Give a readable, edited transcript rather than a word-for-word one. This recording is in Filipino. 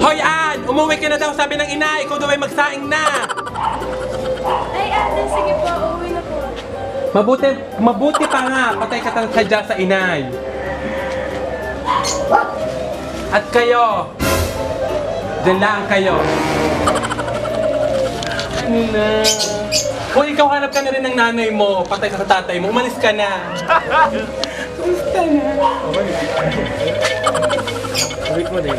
Hoy, Ann! Umuwi ka na daw, sabi ng ina. Ikaw daw ay magsaing na. Ay, ate, sige po, uwi na po. Mabuti pa nga. Patay ka talaga sadya sa inay. At kayo, dyan lang kayo. Na. Kung ikaw hanap ka na rin ng nanay mo, patay ka sa tatay mo, umalis ka na. Kumusta na? Wait mo din.